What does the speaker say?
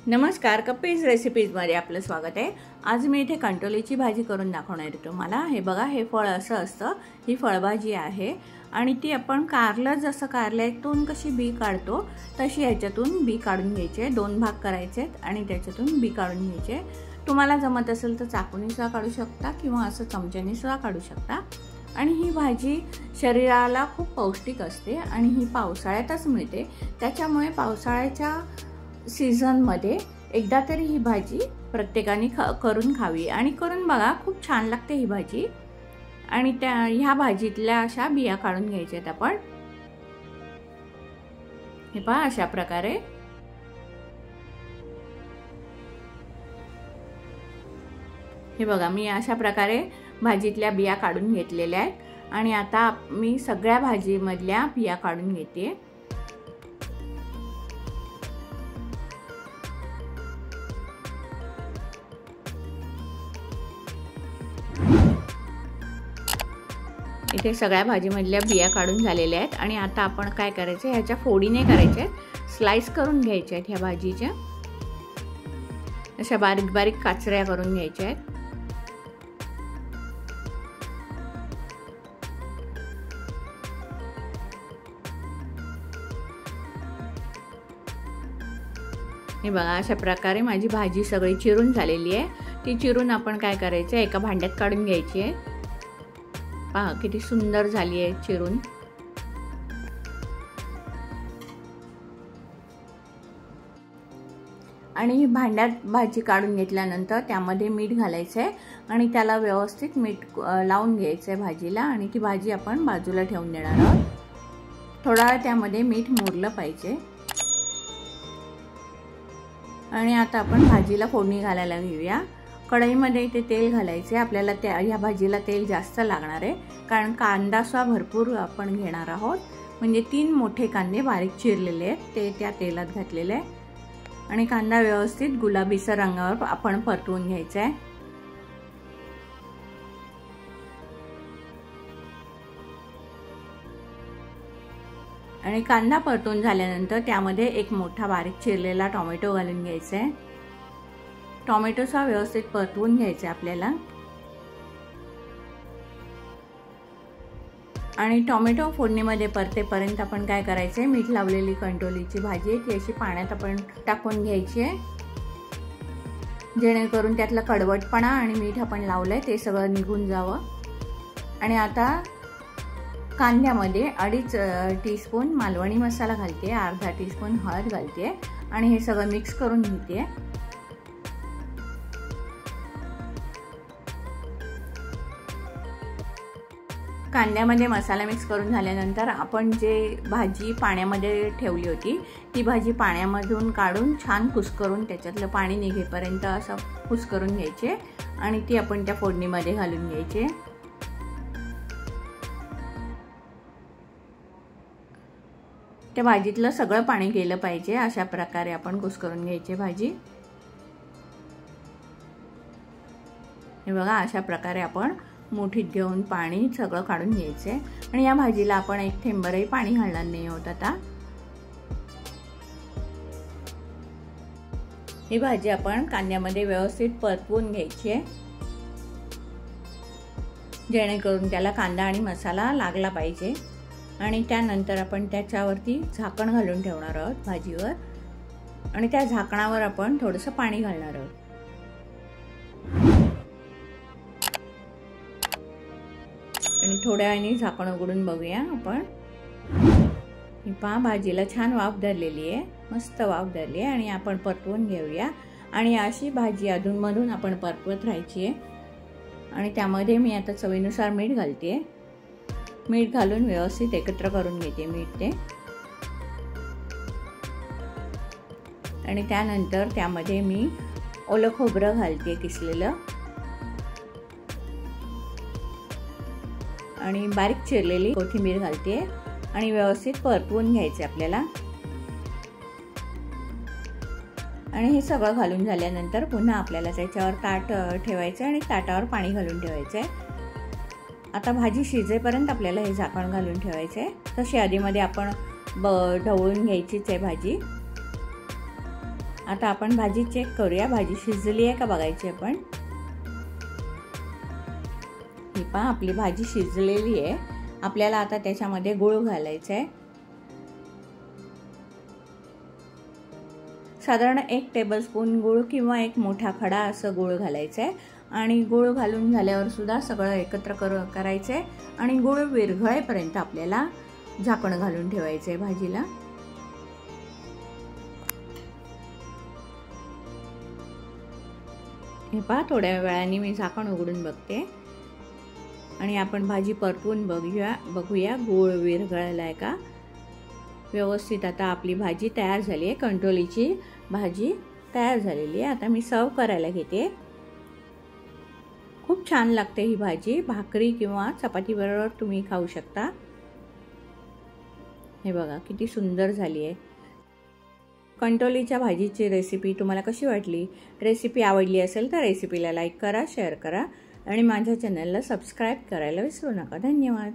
नमस्कार, कप्पीज रेसिपीजमध्ये आपलं स्वागत आहे। आज मी इथे कंटोलीची भाजी करून दाखवणार आहे तुम्हाला। हे बघा, हे फळ असं असतं, ही फळभाजी आहे आणि ती आपण कारलं जसं कारल्यातून कशी बी काढतो तशी याच्यातून बी काढून घ्यायचे। 2 भाग करायचे आणि त्याच्यातून बी काढून घ्यायचे। तुम्हाला जमत असेल तर चाकूने सुद्धा काढू शकता किंवा असं चमच्याने सुद्धा काढू शकता। आणि ही भाजी शरीराला खूप पौष्टिक असते आणि ही पावसाळ्यातच मिळते, त्याच्यामुळे पावसाळ्याच्या सीझन मध्ये एकदा तरी ही भाजी प्रत्येकाने करून खावी आणि करून बघा, खूप छान लागते ही भाजी। आणि ह्या भाजीतल्या अशा बिया काढून घ्यायच्यात आपण। हे पहा, अशा प्रकारे हे बघा, मी अशा प्रकारे भाजीतल्या बिया काढून घेतलेल्या आहेत आणि आता मी सगळ्या भाजीमधल्या बिया काढून घेते। इथे सगळ्या भाजीमधल्या बिया काढून झालेल्या आहेत आणि आता आपण काय करायचं, ह्याच्या फोडी नाही करायच्या, स्लाइस करून घ्यायच्या आहेत। ह्या भाजीच्या अशा बारीक बारीक काचऱ्या करून घ्यायच्या आहेत। हे बघा, अशा प्रकारे माझी भाजी सगळी चिरून झालेली आहे। ती चिरून आपण काय करायचं, एका भांड्यात काढून घ्यायची आहे। पहा किती सुंदर झाली आहे चिरून। आणि भांड्यात भाजी काढून घेतल्यानंतर त्यामध्ये मीठ घालायचं आहे आणि त्याला व्यवस्थित मीठ लावून घ्यायचं आहे भाजीला आणि ती भाजी आपण बाजूला ठेवून देणार आहोत। थोडा वेळ त्यामध्ये मीठ मुरलं पाहिजे। आणि आता आपण भाजीला फोडणी घालायला घेऊया। कढईमध्ये इथे तेल घालायचे आपल्याला। ह्या भाजीला तेल जास्त लागणार आहे कारण कांदा सुद्धा भरपूर आपण घेणार आहोत। म्हणजे 3 मोठे कांदे बारीक चिरलेले आहेत ते त्या तेलात घातलेले आहे आणि कांदा व्यवस्थित गुलाबीसर रंगावर आपण परतवून घ्यायचा आहे। आणि कांदा परतून झाल्यानंतर त्यामध्ये एक मोठा बारीक चिरलेला टोमॅटो घालून घ्यायचा आहे। टोमॅटोचा व्यवस्थित परतवून घ्यायचा आपल्याला। आणि टोमॅटो फोडणीमध्ये परतेपर्यंत आपण काय करायचंय, मीठ लावलेली कंटोलीची भाजी ती अशी पाण्यात आपण टाकून घ्यायची आहे, जेणेकरून त्यातला कडवटपणा आणि मीठ आपण लावलंय ते सगळं निघून जावं। आणि आता कांद्यामध्ये 2.5 टीस्पून मालवणी मसाला घालते, अर्धा टीस्पून हळद घालते आणि हे सगळं मिक्स करून घेते। कांद्यामध्ये मसाला मिक्स करून झाल्यानंतर आपण जे भाजी पाण्यामध्ये ठेवली होती ती भाजी पाण्यामधून काढून छान कुस्करून त्याच्यातलं पाणी निघेपर्यंत असं कुस्करून घ्यायचे आणि ती आपण त्या फोडणीमध्ये घालून घ्यायचे। त्या भाजीतलं सगळं पाणी गेलं पाहिजे, अशा प्रकारे आपण कुस्करून घ्यायची भाजी। हे बघा, अशा प्रकारे आपण मुठीत घेऊन पाणी सगळं काढून घ्यायचे आणि या भाजीला आपण एक थेंबरही पाणी घालणार नाही आहोत। आता ही भाजी आपण कांद्यामध्ये व्यवस्थित परतवून घ्यायची आहे, जेणेकरून त्याला कांदा आणि मसाला लागला पाहिजे। आणि त्यानंतर आपण त्याच्यावरती झाकण घालून ठेवणार आहोत भाजीवर आणि त्या झाकणावर आपण थोडंसं पाणी घालणार आहोत। आणि थोड्या वेळाने झाकण उघडून बघूया आपण। ही पहा, भाजीला छान वाफ धरलेली आहे, मस्त वाफ धरली आहे आणि आपण परतवून घेऊया। आणि अशी भाजी अधूनमधून आपण परतवत राहायची आहे। आणि त्यामध्ये मी आता चवीनुसार मीठ घालते, मीठ घालून व्यवस्थित एकत्र करून घेते मीठ ते। आणि त्यानंतर त्यामध्ये मी ओलं खोबरं घालते किसलेलं आणि बारीक चिरलेली कोथिंबीर घालते आणि व्यवस्थित परतवून घ्यायचे आपल्याला। आणि हे सगळं घालून झाल्यानंतर पुन्हा आपल्याला त्याच्यावर ताट ठेवायचं आणि ताटावर पाणी घालून ठेवायचं आहे। आता भाजी शिजेपर्यंत आपल्याला हे झाकण घालून ठेवायचं आहे। तशी आधीमध्ये आपण ढवळून घ्यायचीच आहे भाजी। आता आपण भाजी चेक करूया, भाजी शिजली आहे का बघायची आपण। ही पहा आपली भाजी शिजलेली आहे। आपल्याला आता त्याच्यामध्ये गूळ घालायचा आहे। साधारण 1 टेबलस्पून गूळ किंवा 1 मोठा खडा असं गूळ घालायचं आहे आणि गूळ घालून झाल्यावर सुद्धा सगळं एकत्र करायचं आहे आणि गूळ विरघळेपर्यंत आपल्याला झाकण घालून ठेवायचं आहे भाजीला। हे पहा थोड्या वेळाने मी झाकण उघडून बघते आणि आपण भाजी परतवून बघूया गूळ विरघळलाय का व्यवस्थित। आता आपली भाजी तयार झाली आहे, कंटोलीची भाजी तयार झालेली आहे। आता मी सर्व करायला घेते। खूप छान लागते ही भाजी, भाकरी किंवा चपाती बरोबर तुम्ही खाऊ शकता। हे बघा किती सुंदर झाली आहे। कंटोलीच्या भाजीची रेसिपी तुम्हाला कशी वाटली? रेसिपी आवडली असेल तर रेसिपीला लाईक करा, शेअर करा आणि माझ्या चॅनलला सबस्क्राईब करायला विसरू नका। धन्यवाद।